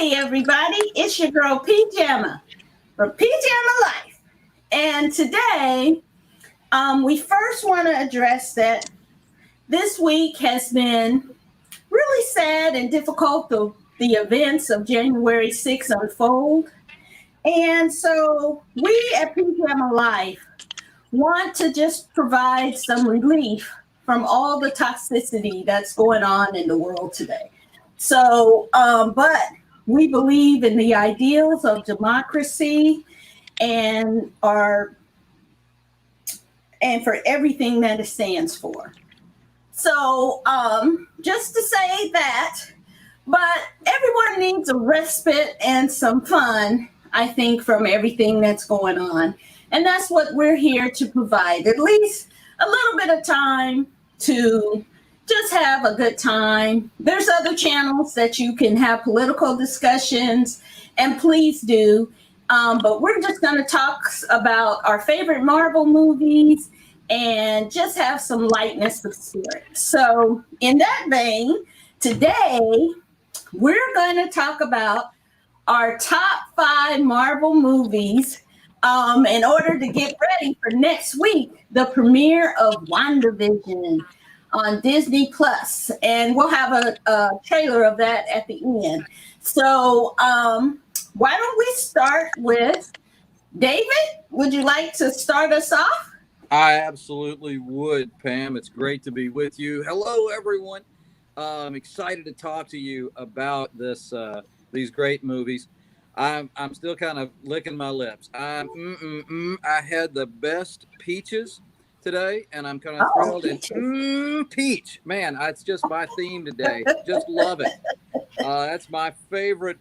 Hey everybody, it's your girl PJamma for PJamma Life. And today, we first want to address that this week has been really sad and difficult. The events of January 6th unfold. And so we at PJamma Life want to just provide some relief from all the toxicity that's going on in the world today. So, but we believe in the ideals of democracy and for everything that it stands for. So, just to say that, but everyone needs a respite and some fun, I think, from everything that's going on. And that's what we're here to provide, at least a little bit of time to just have a good time. There's other channels that you can have political discussions, and please do. But we're just going to talk about our favorite Marvel movies and just have some lightness of spirit. So in that vein, today we're going to talk about our top 5 Marvel movies in order to get ready for next week, the premiere of WandaVision on Disney Plus, and we'll have a trailer of that at the end. So why don't we start with David? Would you like to start us off? I absolutely would, Pam. It's great to be with you. Hello, everyone. I'm excited to talk to you about these great movies. I'm still kind of licking my lips. I had the best peaches today, and I'm kind of thrilled. And peach, man, it's just my theme today. Just love it. That's my favorite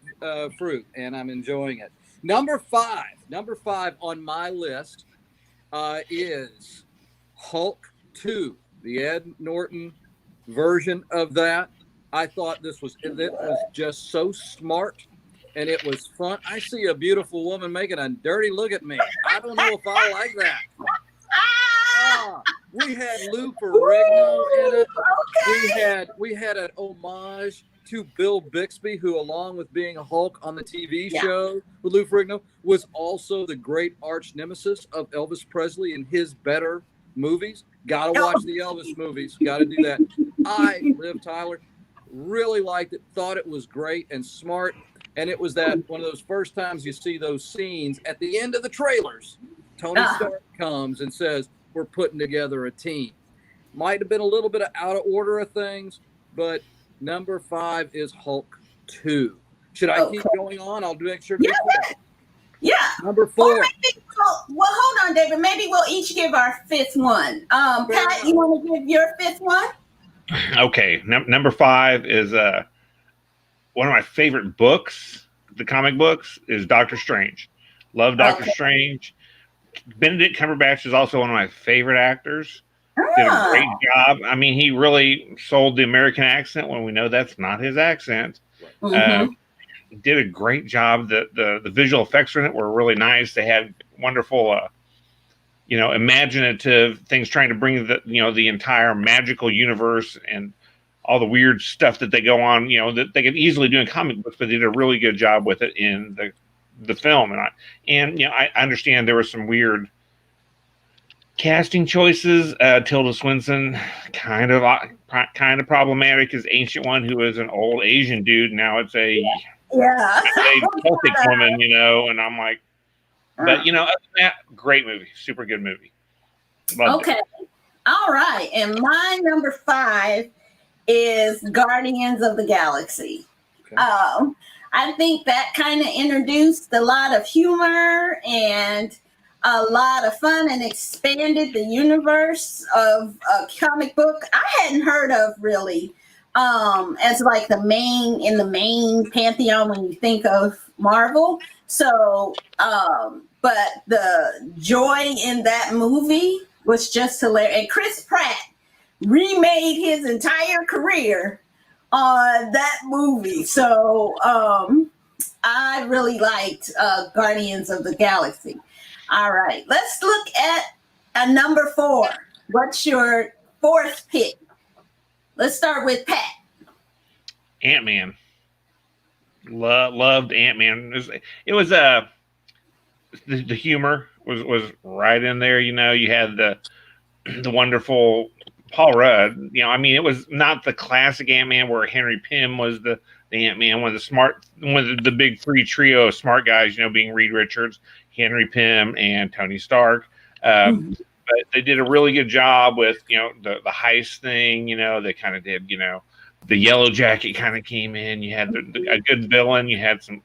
fruit, and I'm enjoying it. Number five on my list is Hulk 2, the Ed Norton version of that. I thought it was just so smart. And it was fun. I see a beautiful woman making a dirty look at me. I don't know if I like that. We had Lou Ferrigno in it. Okay. We had an homage to Bill Bixby, who, along with being a Hulk on the TV show with Lou Ferrigno, was also the great arch nemesis of Elvis Presley in his better movies. Gotta watch the Elvis movies. Gotta do that. Liv Tyler, really liked it. Thought it was great and smart. And it was that one of those first times you see those scenes at the end of the trailers. Tony Stark comes and says, "We're putting together a team." Might have been a little bit of out of order of things, but number 5 is Hulk 2. Should I keep going on? I'll make sure to get that. Yeah. Number 4. Well, hold on, David. Maybe we'll each give our 5th one. Pat, you want to give your 5th one? Okay. Number 5 is one of my favorite books, the comic books, is Doctor Strange. Love Doctor Strange. Benedict Cumberbatch is also one of my favorite actors. Did a great job. I mean, he really sold the American accent when we know that's not his accent. Did a great job. The visual effects in it were really nice. They had wonderful, imaginative things trying to bring the entire magical universe and all the weird stuff that they go on, that they could easily do in comic books, but they did a really good job with it in the film. And I understand there were some weird casting choices. Tilda Swinton, kind of problematic as Ancient One, who is an old Asian dude. Now it's a Celtic woman, and I'm like, but other than that, great movie, super good movie. Loved it. All right, and my number 5 is Guardians of the Galaxy. I think that kind of introduced a lot of humor and a lot of fun and expanded the universe of a comic book I hadn't heard of really as like the main pantheon when you think of Marvel. So, but the joy in that movie was just hilarious. And Chris Pratt remade his entire career on that movie. So I really liked Guardians of the Galaxy. All right, let's look at a number 4. What's your 4th pick? Let's start with Pat. Ant-Man. Loved Ant-Man. It was the humor was right in there. You had the wonderful Paul Rudd. I mean, it was not the classic Ant-Man where Henry Pym was the Ant-Man, one of the big three trio of smart guys. Being Reed Richards, Henry Pym, and Tony Stark. Mhm. But they did a really good job with the heist thing. They kind of did. The Yellow Jacket kind of came in. You had a good villain. You had some,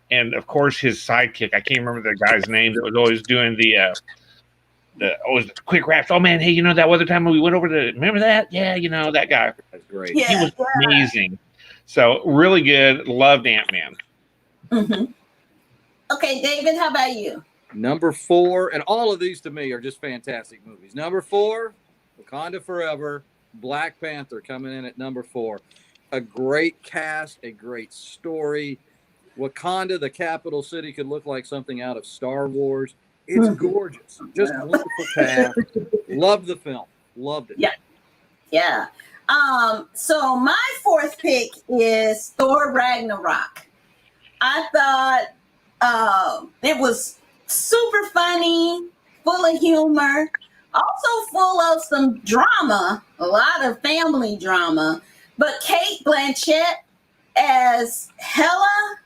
and of course his sidekick. I can't remember the guy's name that was always doing the quick raps. Oh man, hey, that other time we went over to remember that? Yeah, that guy. That's great. He Yeah, was amazing. So really good. Loved Ant-Man. Mhm. Okay, David, how about you? Number 4, and all of these to me are just fantastic movies. Number 4, Wakanda Forever, Black Panther coming in at number 4. A great cast, a great story. Wakanda, the capital city, could look like something out of Star Wars. It's gorgeous. Just wonderful cast. Loved the film. Loved it. Yeah. Yeah. So my fourth pick is Thor Ragnarok. I thought it was super funny, full of humor, also full of some drama, a lot of family drama. But Kate Blanchett as Hela,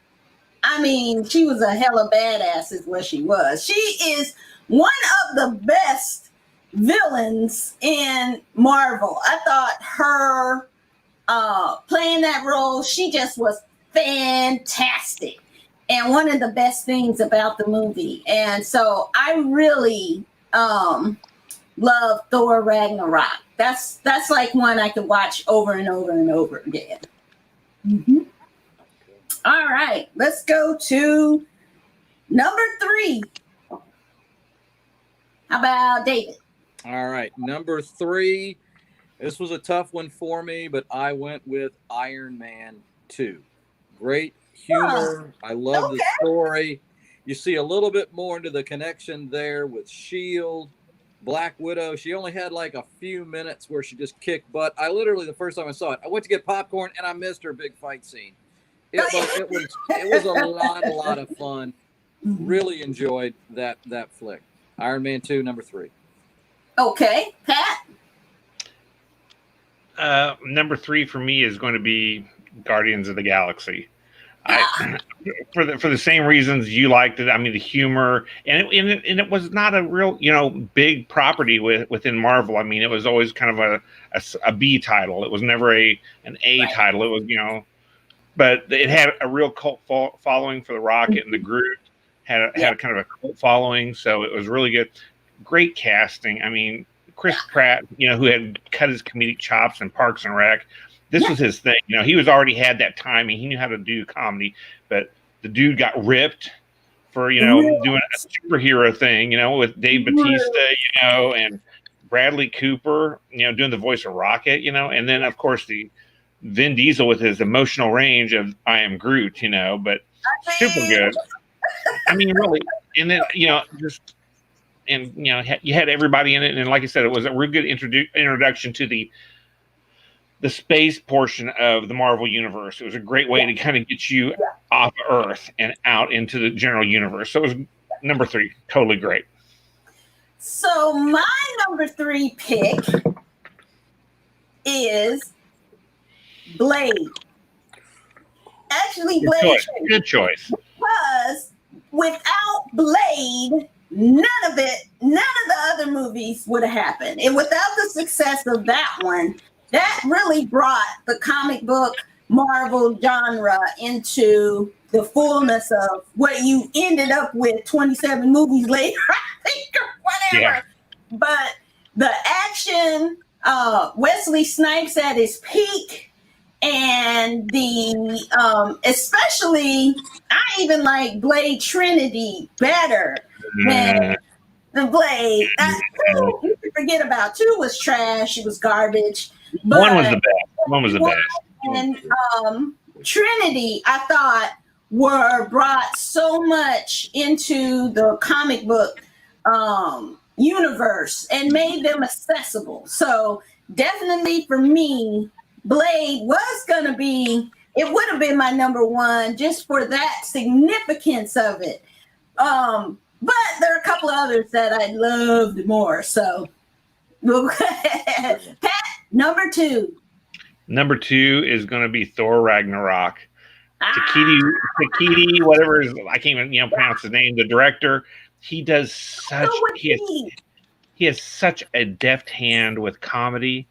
I mean, she was a hella badass, is what she was. She is one of the best villains in Marvel. I thought her playing that role, she just was fantastic. And one of the best things about the movie. And so I really love Thor Ragnarok. That's like one I could watch over and over and over again. Mm-hmm. All right, let's go to number 3. How about David? All right, number 3. This was a tough one for me, but I went with Iron Man 2. Great humor. I love the story. You see a little bit more into the connection there with S.H.I.E.L.D. Black Widow. She only had like a few minutes where she just kicked butt. I literally, the first time I saw it, I went to get popcorn and I missed her big fight scene. It was a lot of fun. Really enjoyed that flick. Iron Man 2, number 3. Okay, Pat. Number 3 for me is going to be Guardians of the Galaxy. For the same reasons you liked it. I mean, the humor and it was not a real big property within Marvel. I mean, it was always kind of a B title. It was never an A title. It was but it had a real cult following for the Rocket, and the Groot had a kind of a cult following. So it was really good. Great casting. I mean, Chris Pratt, who had cut his comedic chops in Parks and Rec. This was his thing. He was already had that timing. He knew how to do comedy, but the dude got ripped for, doing a superhero thing, with Dave Bautista, and Bradley Cooper, doing the voice of Rocket, and then of course the Vin Diesel with his emotional range of I am Groot, but super good. I mean, really, and then, just, and, you had everybody in it. And like I said, it was a real good introduction to the space portion of the Marvel universe. It was a great way to kind of get you off Earth and out into the general universe. So it was number 3, totally great. So my number 3 pick is Blade. Actually, Blade. Good choice. Because without Blade, none of the other movies would have happened. And without the success of that one, that really brought the comic book Marvel genre into the fullness of what you ended up with 27 movies later, I think, or whatever. Yeah. But the action, Wesley Snipes at his peak, and the especially, I even like Blade Trinity better than the Blade. 2, you can forget about 2 was trash. It was garbage. But 1 was the best. 1 was the best. And Trinity, I thought, were brought so much into the comic book universe and made them accessible. So definitely for me, Blade was going to be it would have been my number one just for that significance of it. But there are a couple of others that I loved more. So, Pat, number two. Number two is going to be Thor Ragnarok. Ah, Takiti, whatever is, I can't even pronounce his name. The director, he does such he has such a deft hand with comedy,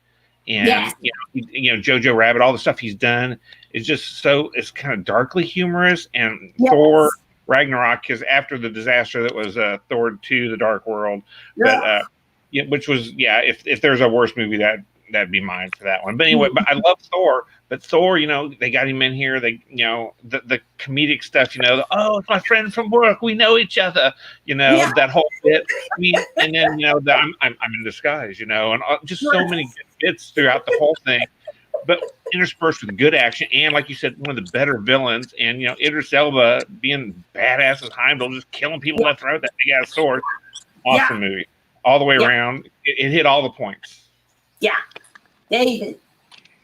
and yes. Jojo Rabbit, all the stuff he's done is just it's kind of darkly humorous. And Yes. Thor Ragnarok is after the disaster that was Thor 2: The Dark World, but which was if there's a worse movie that'd be mine for that one. But anyway, but I love Thor. But Thor, they got him in here. They, the comedic stuff. Oh, it's my friend from work. We know each other. That whole bit. And then I'm in disguise. And just so many good bits throughout the whole thing. But interspersed with good action and, like you said, one of the better villains. And Idris Elba being badass as Heimdall, just killing people left and right with that big ass sword. Awesome movie, all the way around. It hit all the points. Yeah, David.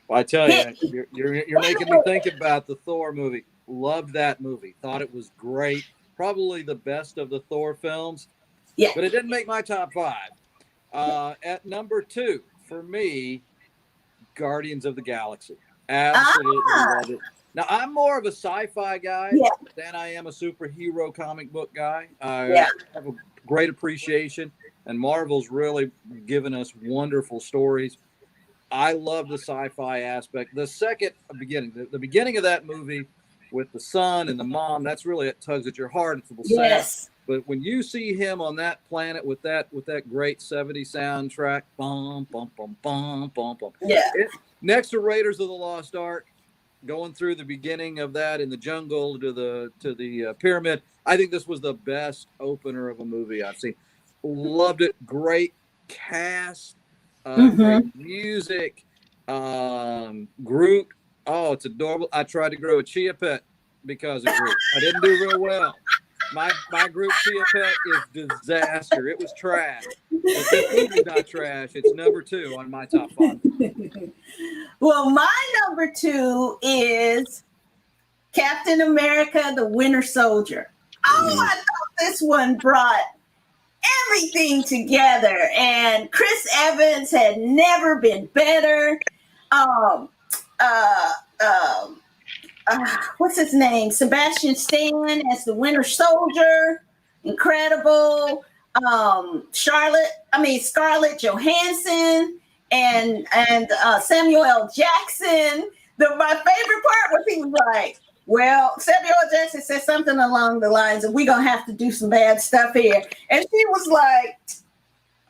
Well, I tell you, you're making me think about the Thor movie. Loved that movie. Thought it was great. Probably the best of the Thor films. Yeah. But it didn't make my top five. At number two, for me, Guardians of the Galaxy. Absolutely love it. Now, I'm more of a sci-fi guy than I am a superhero comic book guy. I have a great appreciation, and Marvel's really given us wonderful stories. I love the sci-fi aspect. The beginning of that movie with the son and the mom, that's really, it tugs at your heart. It's a little sad. But when you see him on that planet with that great 70s soundtrack, bum, bum, bum, bum, bum, bum. Yeah. Next to Raiders of the Lost Ark, going through the beginning of that in the jungle to the pyramid, I think this was the best opener of a movie I've seen. Loved it. Great cast. Great music, Groot. Oh, it's adorable. I tried to grow a chia pet because of Groot. I didn't do real well. My Groot chia pet is disaster. It was trash. But this movie's not trash. It's number two on my top five. Well, my number two is Captain America: The Winter Soldier. Oh, I thought this one brought everything together, and Chris Evans had never been better. What's his name? Sebastian Stan as the Winter Soldier, incredible. Scarlett Johansson and Samuel L. Jackson. My favorite part was he was like, well, Samuel L. Jackson said something along the lines of, we're going to have to do some bad stuff here. And she was like,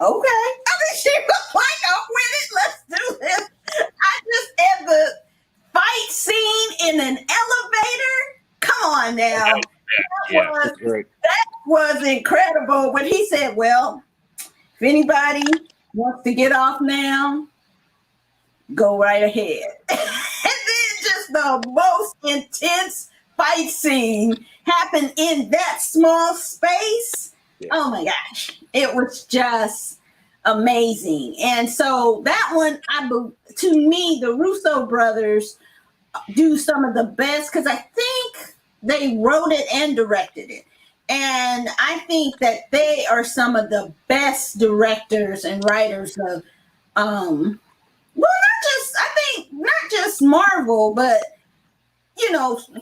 okay. I mean, she was like, I'm with it. Let's do this. And the fight scene in an elevator. Come on now. That was incredible. But he said, well, if anybody wants to get off now, go right ahead. Just the most intense fight scene happened in that small space. Yeah. Oh my gosh. It was just amazing. And so that one, to me, the Russo brothers do some of the best because I think they wrote it and directed it. And I think that they are some of the best directors and writers of not just Marvel, but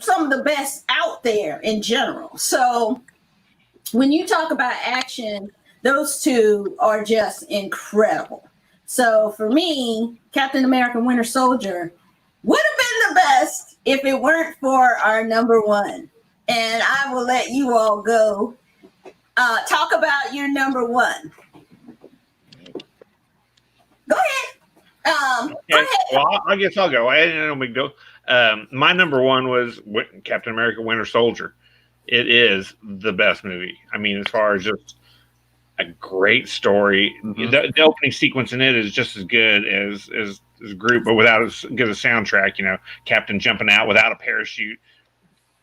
some of the best out there in general. So when you talk about action, those two are just incredible. So for me, Captain America: Winter Soldier would have been the best if it weren't for our number one. And I will let you all go talk about your number one. Go ahead. Go ahead. Well, I guess I'll go. I didn't know we go. My number one was Captain America: Winter Soldier. It is the best movie. I mean, as far as just a great story, the opening sequence in it is just as good as Groot, but without as good a soundtrack. Captain jumping out without a parachute,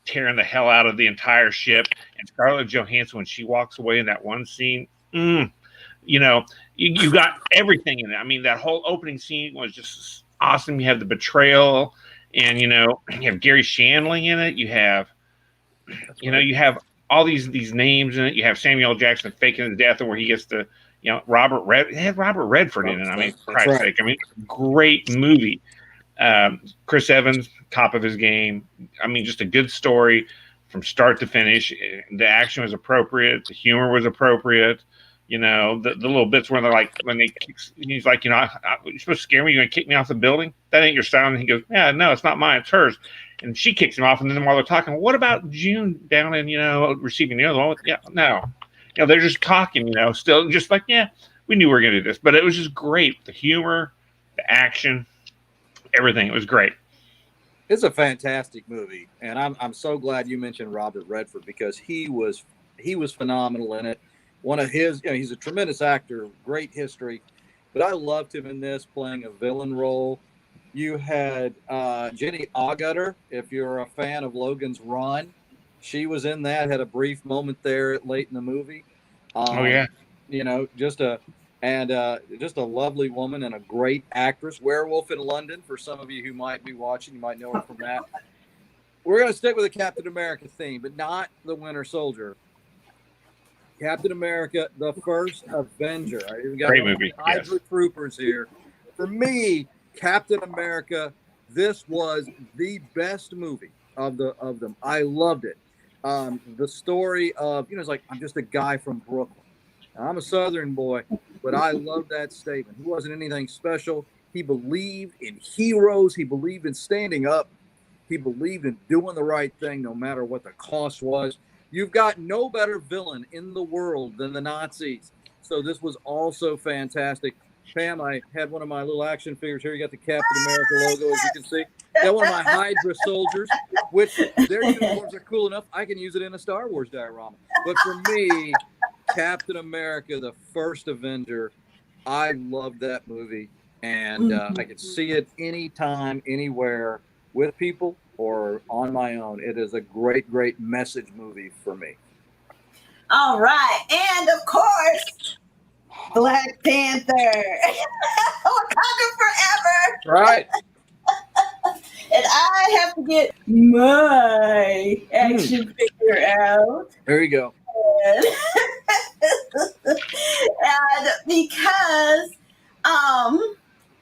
tearing the hell out of the entire ship, and Scarlett Johansson when she walks away in that one scene. You got everything in it. I mean, that whole opening scene was just awesome. You have the betrayal, And you have Gary Shandling in it. You have you have all these names in it. You have Samuel L. Jackson faking his death, where he gets to it had Robert Redford in it. I mean, for Christ's sake. I mean, great movie. Chris Evans, top of his game. I mean, just a good story from start to finish. The action was appropriate. The humor was appropriate. The little bits where they're like, when he's like, you're supposed to scare me. You're going to kick me off the building? That ain't your style. And he goes, yeah, no, it's not mine. It's hers. And she kicks him off. And then while they're talking, what about June down in, receiving the other one? Yeah, no. They're just talking, still just like, yeah, we knew we were going to do this. But it was just great. The humor, the action, everything. It was great. It's a fantastic movie. And I'm so glad you mentioned Robert Redford, because he was phenomenal in it. One of his, he's a tremendous actor, great history, but I loved him in this, playing a villain role. You had Jenny Agutter, if you're a fan of Logan's Run, she was in that, had a brief moment there late in the movie. Oh yeah, just a lovely woman and a great actress. Werewolf in London, for some of you who might be watching, you might know her from that. We're going to stick with the Captain America theme, but not the Winter Soldier. Captain America, the First Avenger. I even got great movie. Hydra Troopers here. For me, Captain America, this was the best movie of them. I loved it. The story of, it's like, I'm just a guy from Brooklyn. Now, I'm a Southern boy, but I love that statement. He wasn't anything special. He believed in heroes. He believed in standing up. He believed in doing the right thing, no matter what the cost was. You've got no better villain in the world than the Nazis. So this was also fantastic. Pam, I had one of my little action figures here. You got the Captain America logo, as you can see. Got one of my Hydra soldiers, which their uniforms are cool enough. I can use it in a Star Wars diorama. But for me, Captain America, the First Avenger, I loved that movie. And I could see it anytime, anywhere, with people or on my own. It is a great, great message movie for me. All right. And of course, Black Panther. Wakanda forever. Right. And I have to get my action figure out. There you go. And because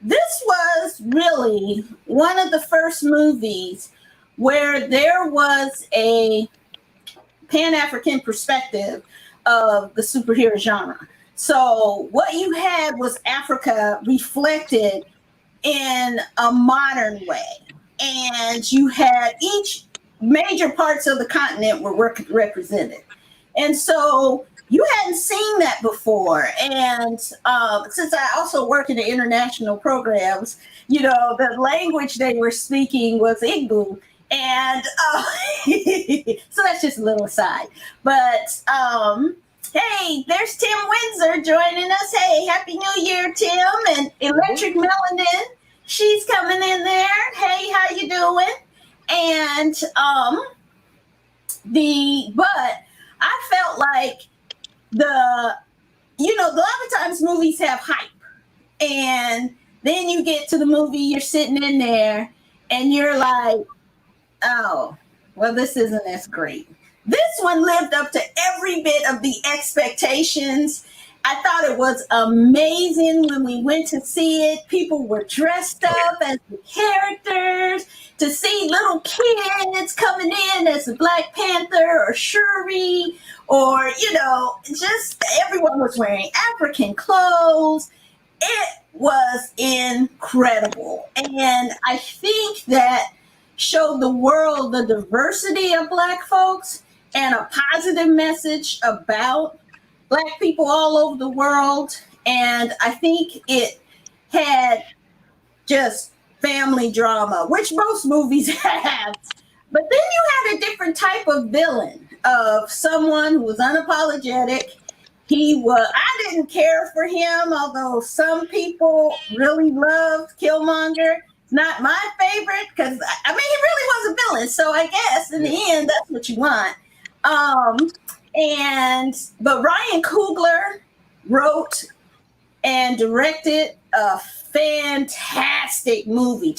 this was really one of the first movies where there was a Pan-African perspective of the superhero genre. So what you had was Africa reflected in a modern way. And you had each major parts of the continent were represented. And so you hadn't seen that before. And since I also work in the international programs, the language they were speaking was Igbo. And so that's just a little aside. But hey, there's Tim Windsor joining us. Hey, Happy New Year, Tim. And Electric Melanin, she's coming in there. Hey, how you doing? And but I felt like a lot of times movies have hype. And then you get to the movie, you're sitting in there and you're like, oh, well, this isn't as great. This one lived up to every bit of the expectations. I thought it was amazing when we went to see it. People were dressed up as the characters. To see little kids coming in as the Black Panther or Shuri, or, just everyone was wearing African clothes. It was incredible. And I think that showed the world the diversity of Black folks and a positive message about Black people all over the world. And I think it had just family drama, which most movies have. But then you had a different type of villain, of someone who was unapologetic. I didn't care for him, although some people really loved Killmonger. Not my favorite, because he really was a villain. So I guess in the end, that's what you want. But Ryan Coogler wrote and directed a fantastic movie.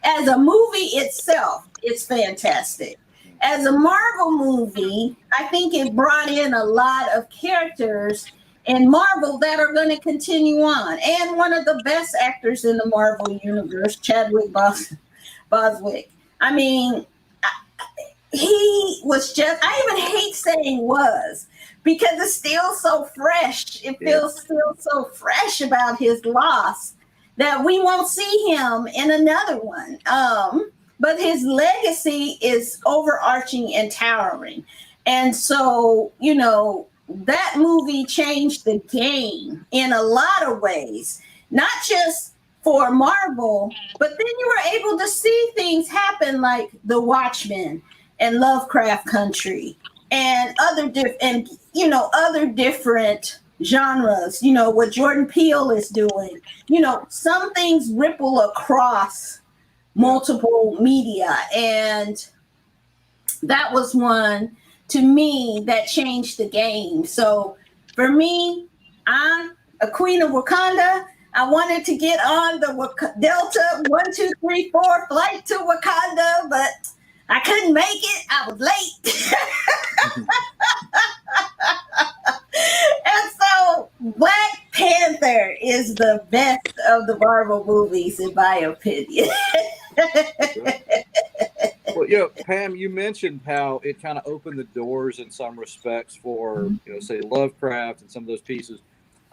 as a movie itself, it's fantastic. As a Marvel movie, I think it brought in a lot of characters in Marvel that are going to continue on. And one of the best actors in the Marvel universe, Chadwick Boswick. I mean, he was just, I even hate saying was, because it's still so fresh. It feels still so fresh about his loss that we won't see him in another one. But his legacy is overarching and towering. And so, you know, that movie changed the game in a lot of ways, not just for Marvel, but then you were able to see things happen like The Watchmen and Lovecraft Country and other different genres, you know, what Jordan Peele is doing. You know, some things ripple across multiple media, and that was one to me that changed the game. So for me, I'm a queen of Wakanda. I wanted to get on the Delta 1234 flight to Wakanda, but I couldn't make it. I was late. And so Black Panther is the best of the Marvel movies, in my opinion. Well, you know, Pam, you mentioned how it kind of opened the doors in some respects for, you know, say Lovecraft and some of those pieces.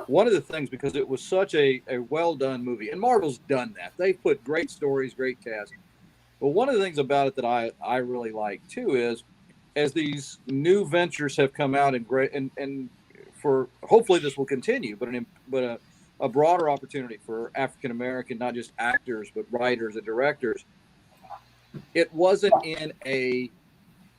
One of the things, because it was such a well done movie, and Marvel's done that. They've put great stories, great cast. But one of the things about it that I really like too is, as these new ventures have come out and for hopefully this will continue, but a broader opportunity for African American, not just actors but writers and directors. It wasn't in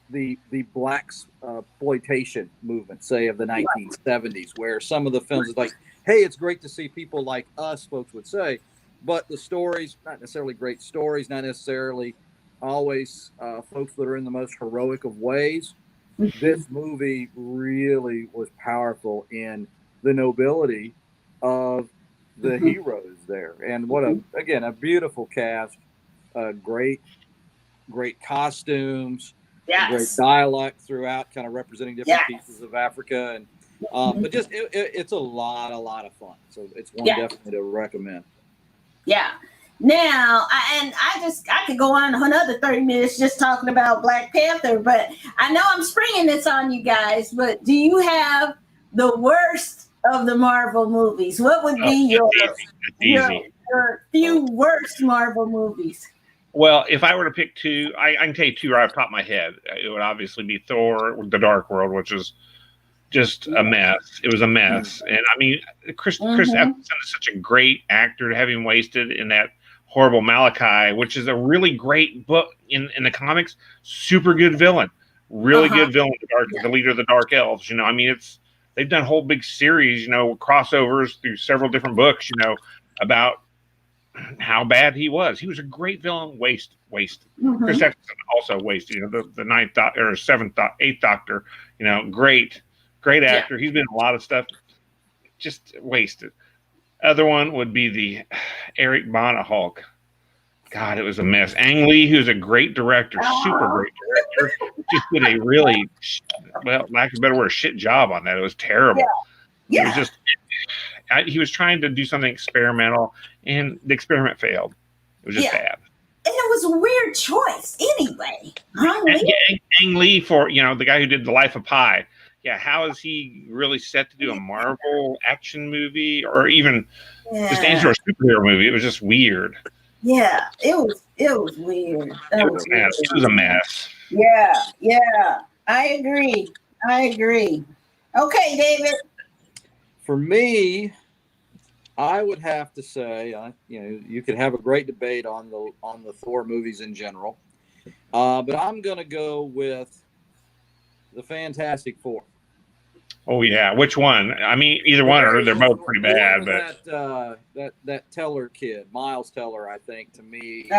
the black exploitation movement, say, of the 1970s, where some of the films is like, hey, it's great to see people like us, folks would say, but the stories, not necessarily great stories, not necessarily always folks that are in the most heroic of ways. This movie really was powerful in the nobility of the heroes there. And what a beautiful cast, great costumes, great dialect throughout, kind of representing different pieces of Africa. And but just it's a lot of fun. So it's one definitely to recommend. Yeah. Now, I could go on another 30 minutes just talking about Black Panther, but I know I'm springing this on you guys, but do you have the worst of the Marvel movies? What would be your few worst Marvel movies? Well, if I were to pick two, I can tell you two right off the top of my head. It would obviously be Thor: The Dark World, which is just a mess. It was a mess. And I mean, Chris Evans is such a great actor to have him wasted in that horrible Malachi, which is a really great book in the comics. Super good villain. Really good villain, the leader of the Dark Elves. You know, I mean, they've done whole big series, you know, crossovers through several different books, you know, about how bad he was. He was a great villain. Wasted. Chris Evans also wasted. You know, the ninth or seventh, eighth Doctor. You know, great actor. He's been in a lot of stuff. Just wasted. Other one would be the Eric Bana Hulk. God, it was a mess. Ang Lee, who's a great director, super great director, just did a really, well, lack of a better word, shit job on that. It was terrible. It was just, he was trying to do something experimental, and the experiment failed. It was just bad. And it was a weird choice anyway. Ang Lee, for, you know, the guy who did The Life of Pi. Yeah, how is he really set to do a Marvel action movie or even just answer a superhero movie? It was just weird. Yeah, it was weird. It was a mess. Yeah. I agree. Okay, David. For me, I would have to say, you know, you could have a great debate on the Thor movies in general, but I'm going to go with the Fantastic Four. Oh yeah, which one? I mean, either one, or they're both pretty bad. But that Teller kid, Miles Teller, I think, to me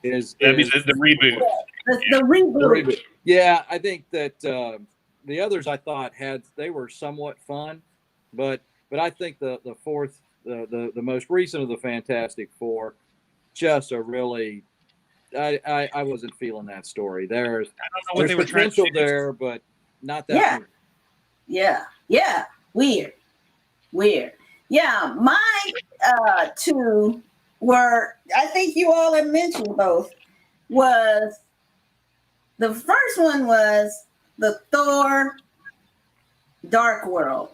is the reboot. The reboot. Yeah, I think that the others I thought they were somewhat fun, but I think the fourth, the most recent of the Fantastic Four, just a really I wasn't feeling that story. There's what they were trying to potential do. there, but not that. Yeah. movie. Yeah. Weird. Yeah, my two were, I think you all have mentioned both, was the first one was the Thor Dark World.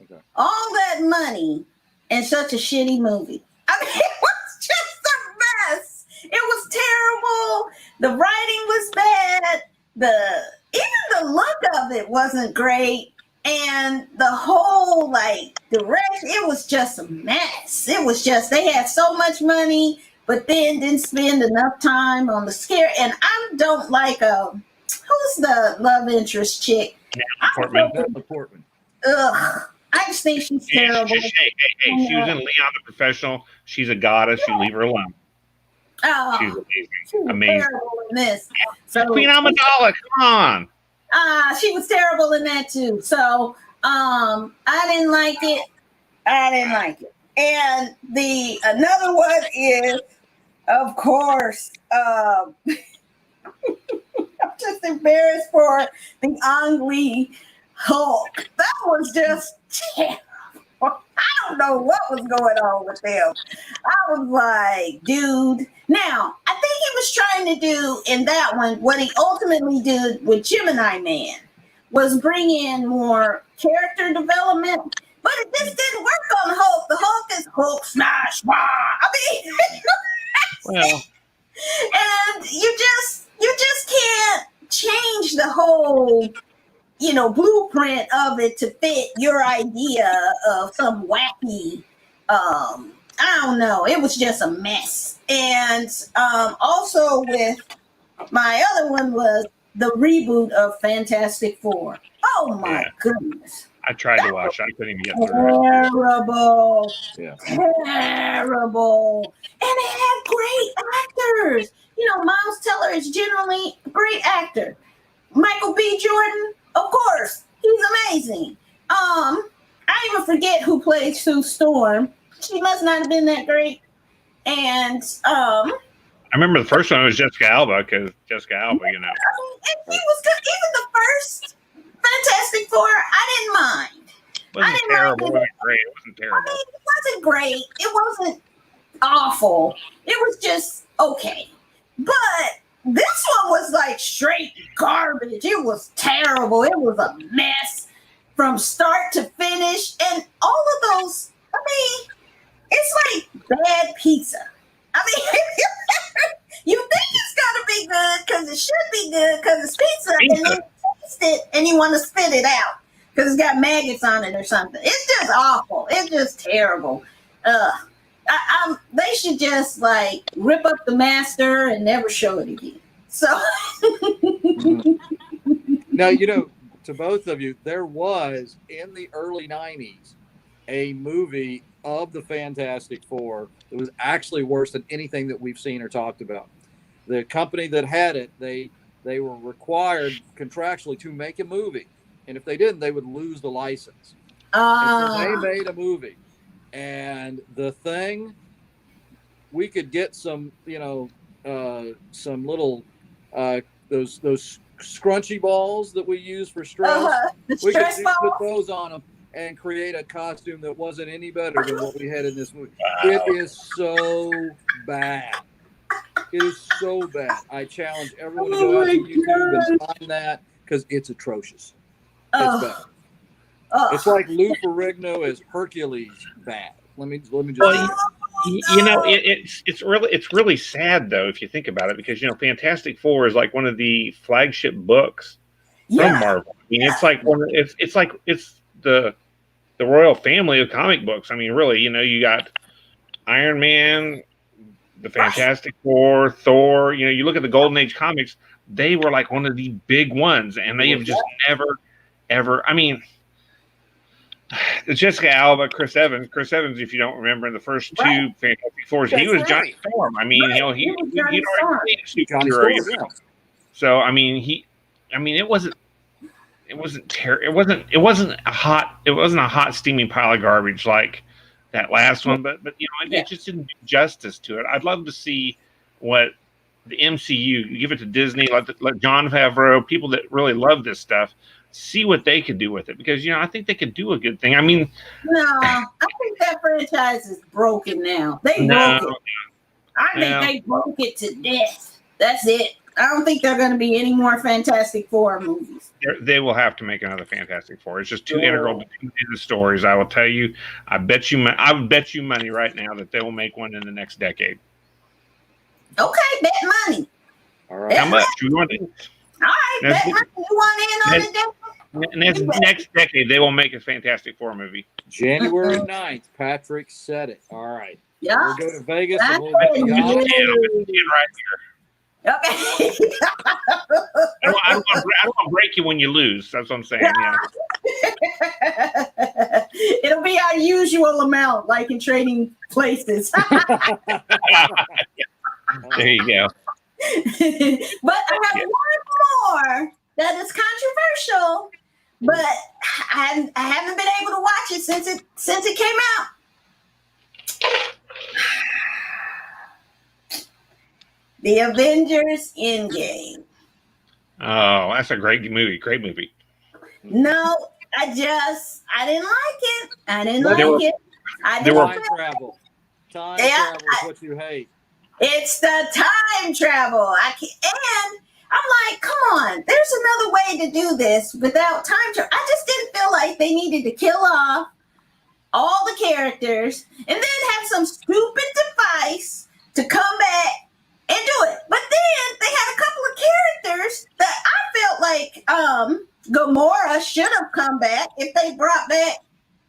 Okay. All that money and such a shitty movie. I mean, it was just a mess. It was terrible. The writing was bad. Even the look of it wasn't great. And the whole direction, it was just a mess. It was just, they had so much money, but then didn't spend enough time on the scare. And I don't like who's the love interest chick? Natalie Portman. Ugh. I just think she's terrible. Hey, she was in Leon the Professional. She's a goddess. You leave her alone. Oh, She's amazing. she was Amazing. terrible in this. So, Queen Amidala, come on. she was terrible in that too. So I didn't like it. And another one is, of course, I'm just embarrassed for the Ang Lee Hulk. That was just terrible. I don't know what was going on with them. I was like, dude. Now, I think he was trying to do in that one what he ultimately did with Gemini Man, was bring in more character development, but it just didn't work on Hulk. The Hulk is Hulk smash. Wah! I mean, Well, and you just can't change the whole blueprint of it to fit your idea of some wacky I don't know. It was just a mess. And also with my other one was the reboot of Fantastic Four. Oh my goodness. I tried to watch. I couldn't even get through it. Terrible. Yeah. Terrible. And they have great actors. Miles Teller is generally a great actor. Michael B. Jordan, of course, he's amazing. I even forget who played Sue Storm. She must not have been that great. And I remember the first one was Jessica Alba, because Jessica Alba, and she was good. Even the first Fantastic Four, I didn't mind. It wasn't terrible. It wasn't great. It wasn't terrible. I mean, it wasn't great. It wasn't awful. It was just okay. But this one was like straight garbage. It was terrible. It was a mess from start to finish. And all of those, I mean, it's like bad pizza. I mean, you think it's gonna be good because it should be good because it's pizza, and then you taste it and you want to spit it out because it's got maggots on it or something. It's just awful. It's just terrible. They should just rip up the master and never show it again. So now, to both of you, there was in the early 90s a movie of the Fantastic Four that was actually worse than anything that we've seen or talked about. The company that had it, they were required contractually to make a movie, and if they didn't, they would lose the license. And so they made a movie, and the thing, we could get some some little those scrunchy balls that we use for stress. We could put those on them and create a costume that wasn't any better than what we had in this movie. Wow. It is so bad. It is so bad. I challenge everyone to go out to YouTube and find that because it's atrocious. It's bad. It's like Lou Ferrigno as Hercules bad. Let me just. Well, it's really sad though if you think about it, because Fantastic Four is like one of the flagship books from Marvel. I mean, it's like it's the royal family of comic books. I mean, really, you got Iron Man, the Fantastic Four, Thor. You look at the Golden Age comics; they were like one of the big ones, and they have just never, ever. I mean, Jessica Alba, Chris Evans. Chris Evans, if you don't remember, in the first two Fantastic Fours, he was Johnny Storm. I mean, he'd already played a superhero. So I mean, it wasn't terrible. It wasn't a hot steaming pile of garbage like that last one, but it just didn't do justice to it. I'd love to see what the MCU. You give it to Disney, let John Favreau, people that really love this stuff, see what they could do with it. Because I think they could do a good thing. I mean, No, I think that franchise is broken now. They broke it. I think they broke it to death. That's it. I don't think there are going to be any more Fantastic Four movies. They will have to make another Fantastic Four. It's just too integral to the stories. I will tell you. I would bet you money right now that they will make one in the next decade. Okay, bet money. All right. How much? You want it? All right, bet money. You want in on it? Next decade, they will make a Fantastic Four movie. January 9th. Patrick said it. All right. Yeah. We'll go to Vegas. And we'll right here. Okay. I don't want to break you when you lose. That's what I'm saying. Yeah. It'll be our usual amount, like in Trading Places. There you go. But I have one more that is controversial, but I haven't been able to watch it since it came out. The Avengers Endgame. Oh, that's a great movie. Great movie. No, I didn't like it. I didn't like it. Time travel. Time travel is what you hate. It's the time travel. And I'm like, come on. There's another way to do this without time travel. I just didn't feel like they needed to kill off all the characters and then have some stupid device to come back and do it. But then they had a couple of characters that I felt like Gamora should have come back. If they brought back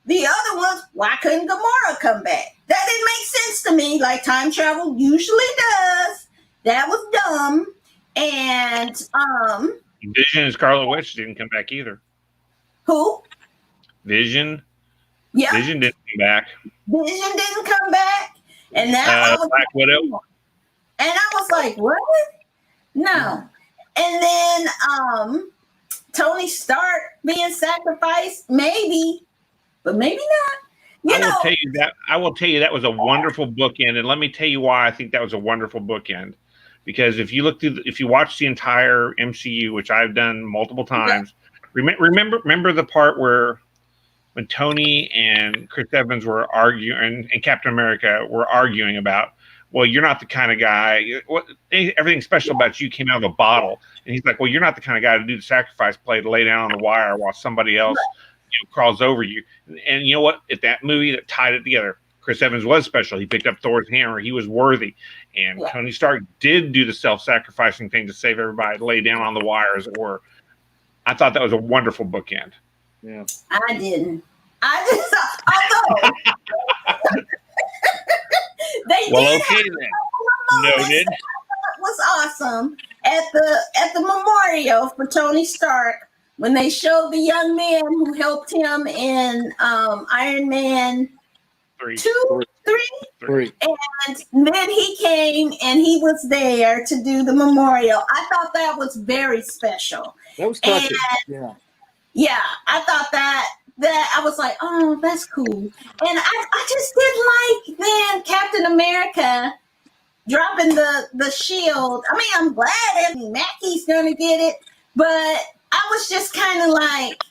the other ones, why couldn't Gamora come back? That didn't make sense to me, like time travel usually does. That was dumb. And Vision and Scarlet Witch didn't come back either. Who? Vision. Yeah. Vision didn't come back. Vision didn't come back. And that was Black Widow. And I was like, what? No. And then Tony Stark being sacrificed, maybe, but maybe not. I will tell you that was a wonderful bookend, and let me tell you why I think that was a wonderful bookend. Because if you if you watch the entire MCU, which I've done multiple times, remember the part where when Tony and Chris Evans were arguing, and Captain America were arguing about, well, you're not the kind of guy. Everything special about you came out of a bottle, and he's like, well, you're not the kind of guy to do the sacrifice play to lay down on the wire while somebody else crawls over you. And you know what? At that movie that tied it together, Chris Evans was special. He picked up Thor's hammer. He was worthy. And Tony Stark did do the self-sacrificing thing to save everybody, to lay down on the wire, as it were. I thought that was a wonderful bookend. Yeah. I didn't. I just thought, although they did. Okay then. Noted. It was awesome at the memorial for Tony Stark when they showed the young man who helped him in Iron Man 3. And then he came and he was there to do the memorial. I thought that was very special. That was touching. Yeah, I thought that I was like, oh, that's cool. And I just didn't like then Captain America dropping the shield. I mean, I'm glad Anthony Mackie's gonna get it, but I was just kind of like,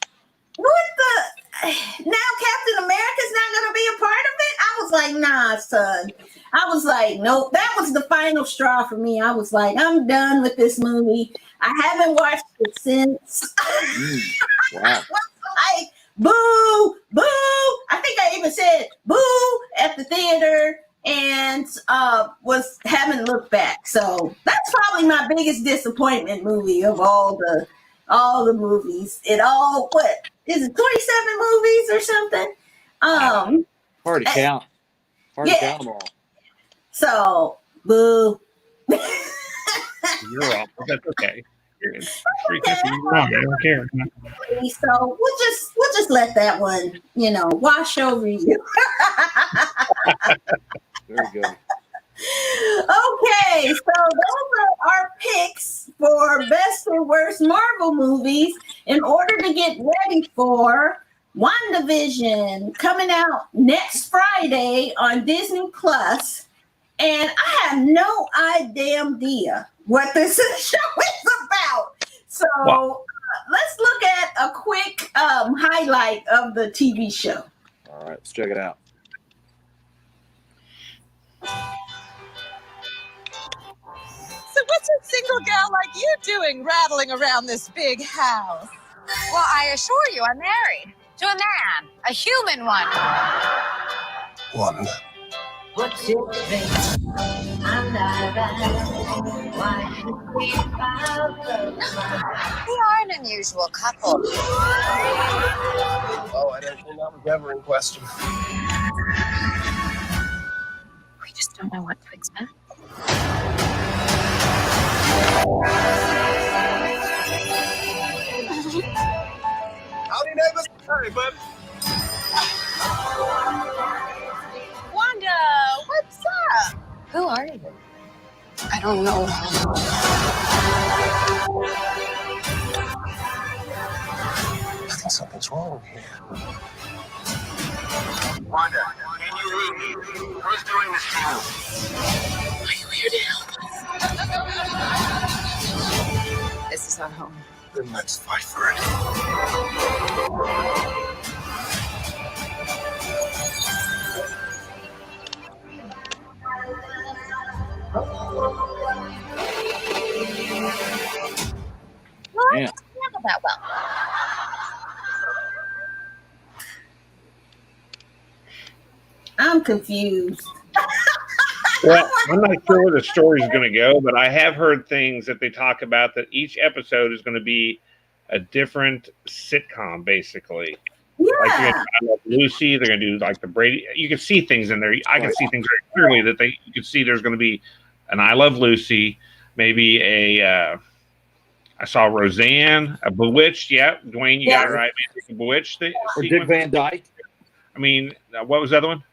what the? Now Captain America's not gonna be a part of it? I was like, nah, son. I was like, nope. That was the final straw for me. I was like, I'm done with this movie. I haven't watched it since. Wow. I was like, boo, boo. I think I even said boo at the theater and haven't looked back. So that's probably my biggest disappointment movie of all the movies. What is it, 27 movies or something? Hard to count. Hard to count them all. So boo. You're off. That's okay. I don't care. So we'll just let that one, wash over you. Very good. Okay, so those are our picks for best or worst Marvel movies in order to get ready for WandaVision coming out next Friday on Disney Plus. And I have no idea what this show is about. So let's look at a quick highlight of the TV show. All right, let's check it out. So what's a single gal like you doing rattling around this big house? Well, I assure you, I'm married to a man, a human one. Wanda. What's your name? I'm not right. Why should we We are an unusual couple. Oh, I don't think that was ever in question. We just don't know what to expect. Howdy, neighbors. Hey, bud. Wanda, what's up? Who are you? I don't know. I think something's wrong here. Wanda, can you read me? Who's doing this to you? Are you here to help us? This is our home. Then let's fight for it. Well, I Yeah. don't handle that well. I'm confused. Well, I'm not sure where the story is going to go, but I have heard things that they talk about that each episode is going to be a different sitcom, basically. Like they're Yeah. going to do I Love Lucy, they're going to do like the Brady. You can see things in there. I can see things very clearly that you can see there's going to be an I Love Lucy, maybe I saw Roseanne, a Bewitched. Yeah, Dwayne, you got it right. Maybe a Bewitched Or Dick sequence. Van Dyke. I mean, what was the other one?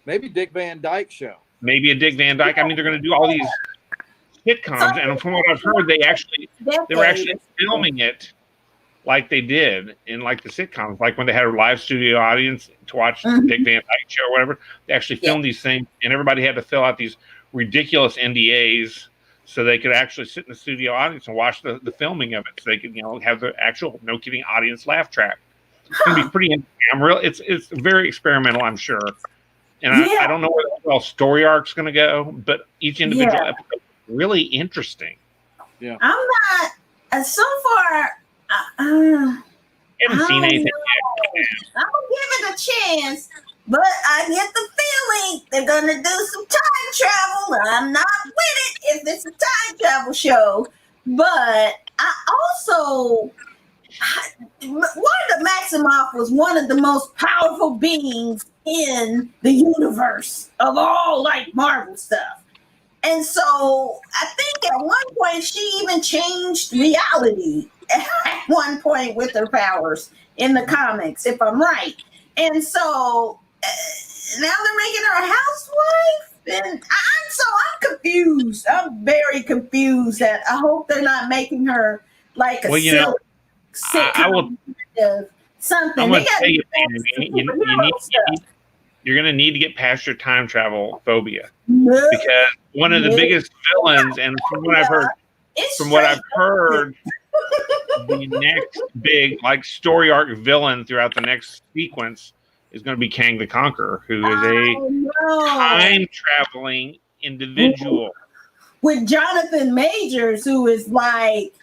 Maybe Dick Van Dyke show. Maybe a Dick Van Dyke. I mean, they're going to do all these sitcoms, and from what I've heard, they were actually filming it like they did in like the sitcoms, like when they had a live studio audience to watch Dick Van Dyke show or whatever. They actually filmed these things, and everybody had to fill out these ridiculous NDAs so they could actually sit in the studio audience and watch the filming of it, so they could have the actual no kidding audience laugh track. It's going to be pretty interesting. It's very experimental, I'm sure. And I don't know where the story arc's going to go, but each individual episode is really interesting. I'm not so far. I haven't seen anything yet. I'm gonna give it a chance, but I get the feeling they're gonna do some time travel. I'm not with it if it's a time travel show, but I also Wanda Maximoff was one of the most powerful beings in the universe of all like Marvel stuff. And so I think at one point she even changed reality at one point with her powers in the comics, if I'm right. And so now they're making her a housewife. And I'm confused. I'm very confused that I hope they're not making her like a sitcom something. I'm going to tell you, you're going to need to get past your time travel phobia, because one of the biggest villains, and from what I've heard, the next big like story arc villain throughout the next sequence is going to be Kang the Conqueror, who is a time traveling individual with Jonathan Majors, who is like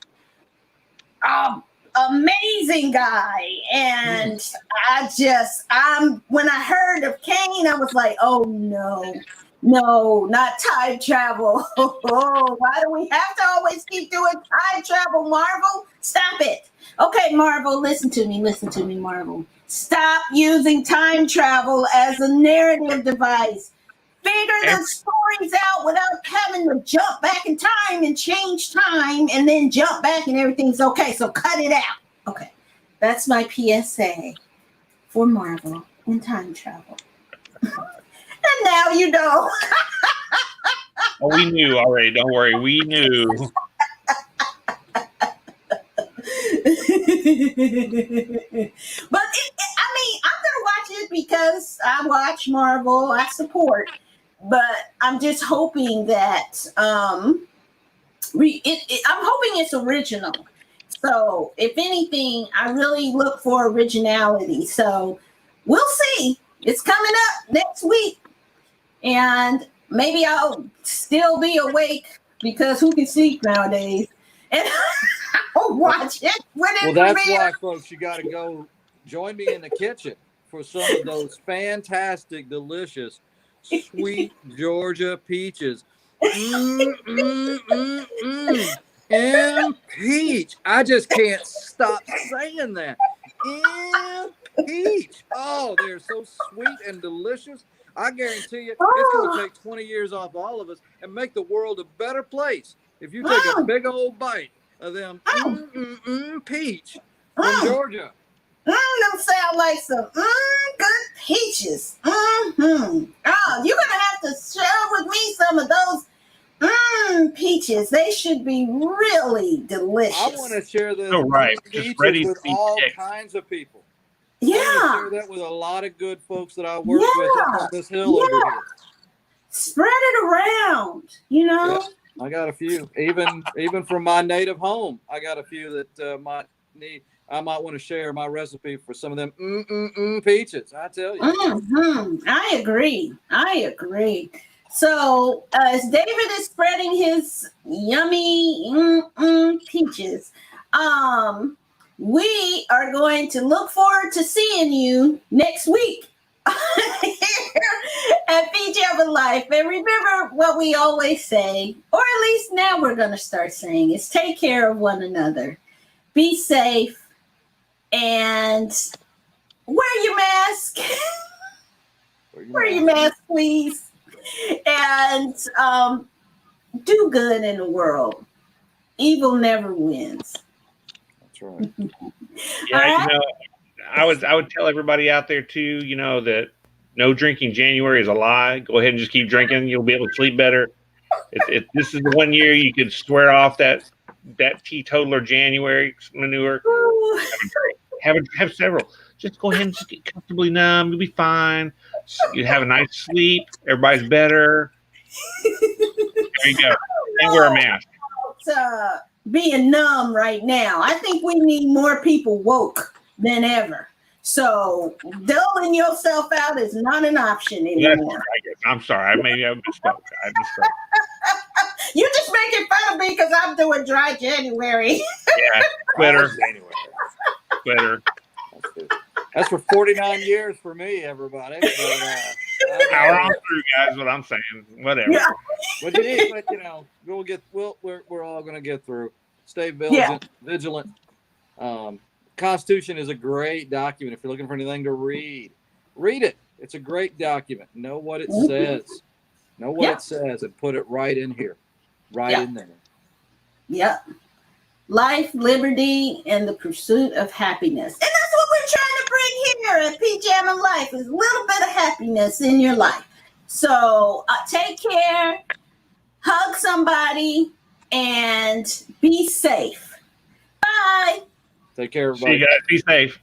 amazing guy. And when I heard of Kane, I was like, oh no, not time travel. Oh, why do we have to always keep doing time travel, Marvel? Stop it. Okay, Marvel, listen to me, Marvel. Stop using time travel as a narrative device. Figure the stories out without having to jump back in time and change time and then jump back and everything's okay. So cut it out. Okay, that's my PSA for Marvel and time travel. And now you know. Oh, we knew already. Don't worry. We knew. But I'm going to watch it because I watch Marvel. I support. But I'm just hoping that I'm hoping it's original. So if anything, I really look for originality. So we'll see. It's coming up next week. And maybe I'll still be awake because who can sleep nowadays? And I'll watch it when it Well, that's premieres. why, folks, you got to go join me in the kitchen for some of those fantastic, delicious, sweet Georgia peaches. Peach. I just can't stop saying that. Peach. Oh, they're so sweet and delicious. I guarantee you, it's going to take 20 years off all of us and make the world a better place if you take a big old bite of them peach from Georgia. Them sound like some good peaches. Oh, you're gonna have to share with me some of those peaches. They should be really delicious. I want to share the Just peaches ready with to be all picked. kinds of people. Yeah, I want to share that with a lot of good folks that I work with up on this hill over here. Spread it around. You know. Yeah, I got a few, even from my native home. I got a few that might need. I might want to share my recipe for some of them peaches. I tell you. I agree. So as David is spreading his yummy peaches, we are going to look forward to seeing you next week here at PJamma Life. And remember what we always say, or at least now we're going to start saying, is take care of one another. Be safe. And wear your mask. Wear your mask, please. And do good in the world. Evil never wins. That's right. Yeah, I would tell everybody out there too, that no drinking January is a lie. Go ahead and just keep drinking. You'll be able to sleep better. If this is the one year you could swear off that teetotaler January manure, have several. Just go ahead and just get comfortably numb. You'll be fine. You have a nice sleep. Everybody's better. There you go. And wear a mask. Being numb right now. I think we need more people woke than ever. So dulling yourself out is not an option anymore. I'm sorry. Maybe I misspoke. You're just making fun of me because I'm doing dry January. Yeah, Twitter. That's for 49 years for me, everybody. But, power on through, guys. What I'm saying, whatever. Yeah. But we're all going to get through. Stay vigilant. Constitution is a great document. If you're looking for anything to read it. It's a great document. Know what it says. It says, and put it right in here, in there. Yep. Life, liberty, and the pursuit of happiness. And that's what we're trying to bring here at PJamma Life, is a little bit of happiness in your life. So take care, hug somebody, and be safe. Bye. Take care, everybody. See you guys. Be safe.